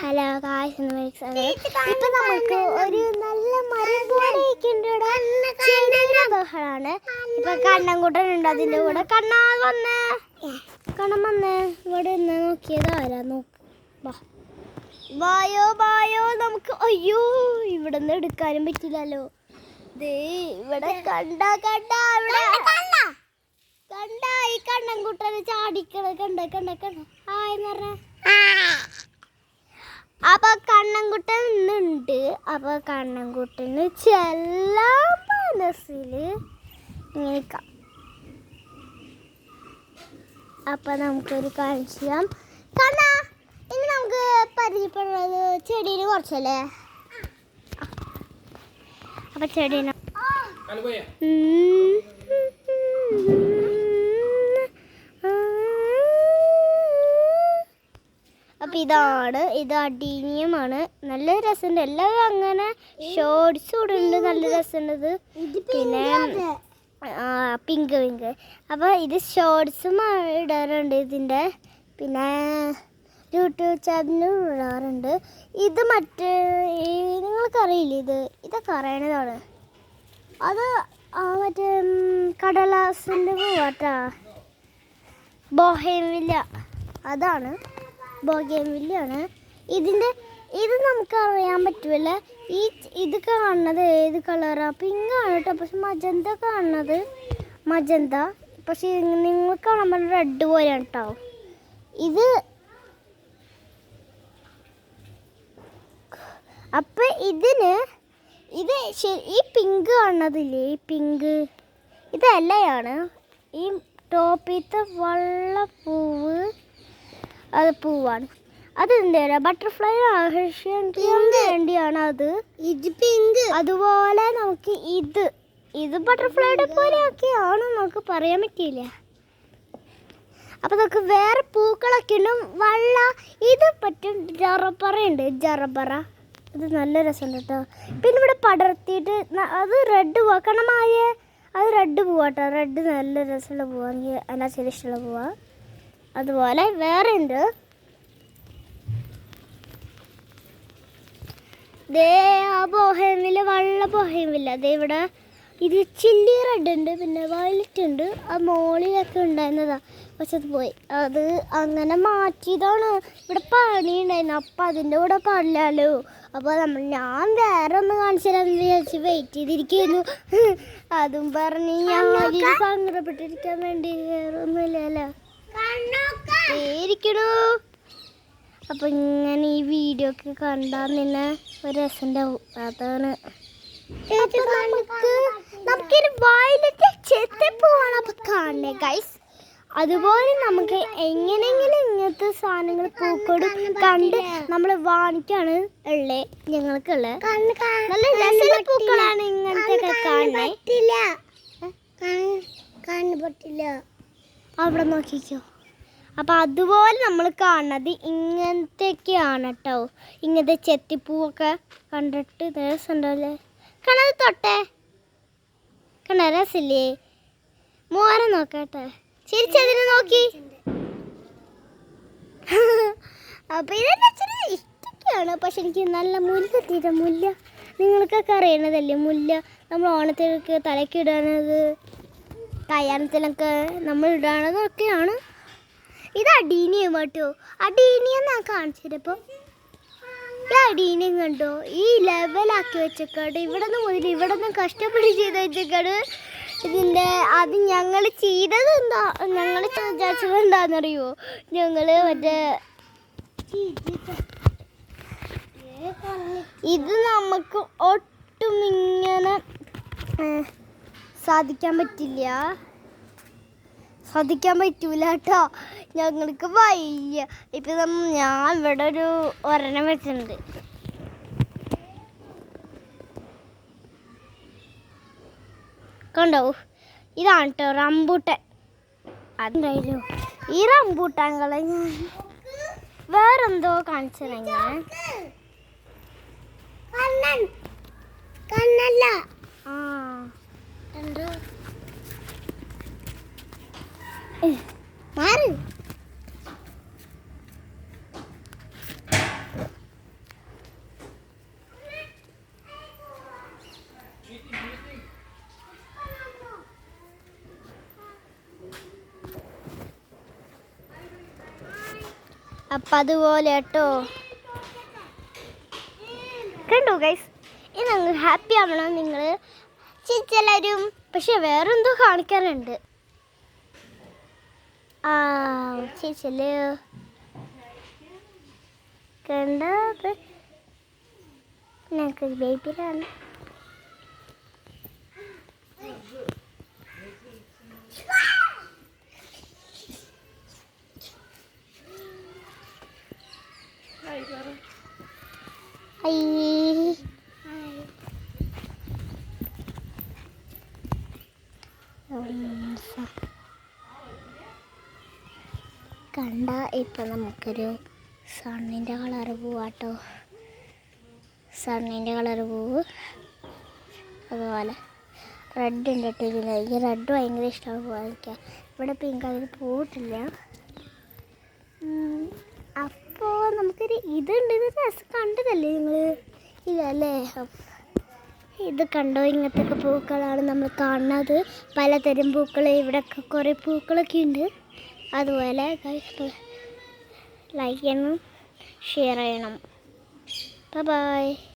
Hello guys, ഇപ്പൊ നമുക്ക് ഒരു നല്ല മരം പോലെ ബഹളാണ്. ഇപ്പൊ കണ്ണൻകുട്ടനുണ്ട്, അതിന്റെ കൂടെ കണ്ണൻ വന്നേ ഇവിടെ നിന്ന് നോക്കിയത് ആരാ നോക്ക്. വായോ വായോ, നമുക്ക് അയ്യോ ഇവിടെ നിന്ന് എടുക്കാനും പറ്റില്ലല്ലോ. ദേ ഇവിടെ കണ്ട ഈ കണ്ണൻകുട്ടനെ ചാടിക്കണ കണ്ട ഹായ് പറഞ്ഞ. അപ്പൊ കണ്ണൻകുട്ടൻ ഇന്നുണ്ട്. അപ്പൊ കണ്ണൻകുട്ടന് ചെല്ലാ മനസ്സില് ഇങ്ങനെ. അപ്പൊ നമുക്കൊരു കാര്യം ചെയ്യാം. കണ്ണാ, ഇനി നമുക്ക് പരിചയപ്പെടുന്നത് ചെടീനെ കുറച്ചല്ലേ. അപ്പൊ ചെടീനെ അപ്പൊ ഇത് അടീനിയമാണ്. നല്ല രസമുണ്ട്. എല്ലാവരും അങ്ങനെ ഷോർട്സ് ഇടുന്നുണ്ട്, നല്ല രസമുണ്ട്. പിന്നെ പിങ്ക് അപ്പൊ ഇത് ഷോർട്സും ഇടാറുണ്ട് ഇതിന്റെ. പിന്നെ യൂട്യൂബ് ചാനലും ഇടാറുണ്ട്. ഇത് മറ്റേ നിങ്ങൾക്കറിയില്ലേ, ഇതൊക്കെ അറിയണതാണ്. അത് മറ്റേ കടലാസിന്റെ പൂവാട്ടാ, ബോഹേൻവില്ല. അതാണ് ബോഗേൻവില്ലാണ്. ഇത് നമുക്ക് അറിയാൻ പറ്റുമല്ല. ഇത് കാണുന്നത് ഏത് കളറാ? പിങ്ക് ആണ് കേട്ടോ. പക്ഷെ മജന്ത കാണുന്നത് മജന്ത. പക്ഷെ നിങ്ങൾക്ക് കാണുമ്പോൾ റെഡ് പോലെയാണ് കേട്ടോ. അപ്പം ഈ പിങ്ക് കാണുന്നതില്ലേ, ഈ പിങ്ക് ഇതല്ലയാണ്. ഈ ടോപ്പിത്തെ വെള്ളപ്പൂവ് അത് പൂവാണ്. അതെന്താ ബട്ടർഫ്ലൈ ആകർഷിക്കാൻ വേണ്ടിയാണ് അത്. ഇത് പിങ്ക്. അതുപോലെ നമുക്ക് ഇത് ബട്ടർഫ്ലൈയുടെ പോലെയൊക്കെയാണ്, നമുക്ക് പറയാൻ പറ്റില്ല. അപ്പൊ നമുക്ക് വേറെ പൂക്കളൊക്കെ ഉണ്ട്. ഇത് പറ്റും. ജറബറ ഇത് നല്ല രസമുണ്ട് കേട്ടോ. പിന്നെ ഇവിടെ പടർത്തിയിട്ട് അത് റെഡ് പൂക്കണമായ അത് റെഡ് പൂവാട്ടോ. റെഡ് നല്ല രസമുള്ള പൂവാ, എനിക്ക് അതിനകത്ത് ഇഷ്ടമുള്ള പൂവാ. അതുപോലെ വേറെ ഉണ്ട്. ദേ ആ ബോഹേൻവില്ല, വെള്ള ബോഹേൻവില്ല. ദേ ഇവിടെ ഇത് ചില്ലി റെഡ് ഉണ്ട്, പിന്നെ വയലറ്റ് ഉണ്ട്. ആ മോളിലൊക്കെ ഉണ്ടായിരുന്നതാ, പക്ഷെ അത് പോയി. അത് അങ്ങനെ മാറ്റിയതാണ്. ഇവിടെ പണി ഉണ്ടായിരുന്നു, അപ്പം അതിൻ്റെ കൂടെ പാടില്ലല്ലോ. അപ്പോൾ ഞാൻ വേറെ ഒന്ന് കാണിച്ചു തരാമെന്ന് വിചാരിച്ച് വെയിറ്റ് ചെയ്തിരിക്കുന്നു. അതും പറഞ്ഞ് ഞാൻ സങ്കടപ്പെട്ടിരിക്കാൻ വേണ്ടി വേറെ ഒന്നുമില്ലല്ലോ ഇരിക്കണു. അപ്പൊ ഇങ്ങനെ ഈ വീഡിയോ ഒക്കെ കണ്ടാൽ തന്നെ ഒരു രസമുണ്ടാവും. അതാണ് നമുക്കൊരു വയലറ്റ് ചെത്തിപ്പോവാണ് അപ്പൊ കാണണേ ഗൈസ്. അതുപോലെ നമുക്ക് എങ്ങനെയെങ്കിലും ഇങ്ങനത്തെ സാധനങ്ങൾ പൂക്കോടും കണ്ട് നമ്മൾ വാങ്ങിക്കാണ് ഉള്ളേ. ഞങ്ങൾക്കുള്ള നല്ല രസമുള്ള പൂക്കളാണ് ഇങ്ങനത്തെ ഒക്കെ കാണണേ. പറ്റില്ല അവിടെ നോക്കിക്കോ. അപ്പം അതുപോലെ നമ്മൾ കാണുന്നത് ഇങ്ങനത്തെയൊക്കെയാണ് കേട്ടോ. ഇങ്ങനത്തെ ചെത്തിപ്പൂവൊക്കെ കണ്ടിട്ട് രസമുണ്ടല്ലേ. കണത് തൊട്ടേ കണ്ട രസമില്ലേ? മോനെ നോക്കട്ടെ, ചിരിച്ചതിന് നോക്കി. അപ്പം ഇതെല്ലാം ഇഷ്ടൊക്കെയാണ്. പക്ഷെ എനിക്ക് നല്ല മുല്ല നിങ്ങൾക്കൊക്കെ അറിയണതല്ലേ മുല്ല. നമ്മൾ ഓണത്തിനൊക്കെ തലക്കിടാനത്, കല്യാണത്തിനൊക്കെ നമ്മൾ ഇടാനതൊക്കെയാണ്. ഇത് അടീനിയം കേട്ടോ. അടീനിയം ഞാൻ കാണിച്ചപ്പോൾ ഈ അടീനിയം കണ്ടോ, ഈ ലെവലാക്കി വെച്ചേക്കാട്. ഇവിടെ നിന്ന് മുതൽ ഇവിടെ നിന്ന് കഷ്ടപ്പെട്ട് ചെയ്ത് വെച്ചേക്കാട്. അത് ഞങ്ങൾ ചെയ്തത് എന്താ, ഞങ്ങൾ വിചാരിച്ചത് എന്താണെന്നറിയോ, ഞങ്ങൾ മറ്റേ ഇത് നമുക്ക് ഒട്ടും ഇങ്ങനെ സാധിക്കാൻ പറ്റൂല കേട്ടോ. ഞങ്ങൾക്ക് വയ്യ. ഇപ്പം ഞാൻ ഇവിടെ ഒരു ഒരെണ്ണം വെച്ചിട്ടുണ്ട്. കണ്ടോ, ഇതാണ് കേട്ടോ റംബൂട്ടാൻ. അതുണ്ടായില്ലോ ഈ റംബൂട്ടാൻകളെ ഞാൻ വേറെന്തോ കാണിച്ചത്. ഞാൻ കണ്ണല്ല മാറി അപ്പം അതുപോലെ കേട്ടോ. കണ്ടോ ഗൈസ്, ഇനി നിങ്ങൾ ഹാപ്പി ആവണം. നിങ്ങൾ ചിരിച്ചെല്ലാവരും. പക്ഷെ വേറെന്തോ കാണിക്കാറുണ്ട്. ആ ചിരിച്ചല്ലേ കണ്ടത് ഞങ്ങൾക്ക് ബേബിയിലാണ്. കണ്ട ഇപ്പം നമുക്കൊരു സണ്ണിൻ്റെ കളറ് പോവാട്ടോ. സണ്ണിൻ്റെ കളറ് പോവ്. അതുപോലെ റെഡ് ഉണ്ട് കേട്ടോ ഇതിൽ. എനിക്ക് റെഡ് ഭയങ്കര ഇഷ്ടമാണ് പോവാതിരിക്കാൻ. ഇവിടെ പിങ്ക് അതിൽ പോയിട്ടില്ല. അപ്പോൾ നമുക്കൊരു ഇതുണ്ട്. ഇത് രസം കണ്ടതല്ലേ നിങ്ങൾ? ഇതല്ലേ ഇത് കണ്ടോ? ഇങ്ങനത്തെ പൂക്കളാണ് നമ്മൾ കാണുന്നത്. പലതരം പൂക്കൾ. ഇവിടെയൊക്കെ കുറേ പൂക്കളൊക്കെ ഉണ്ട്. അതുപോലെ ലൈക്ക് ചെയ്യണം, ഷെയർ ചെയ്യണം. ബൈ.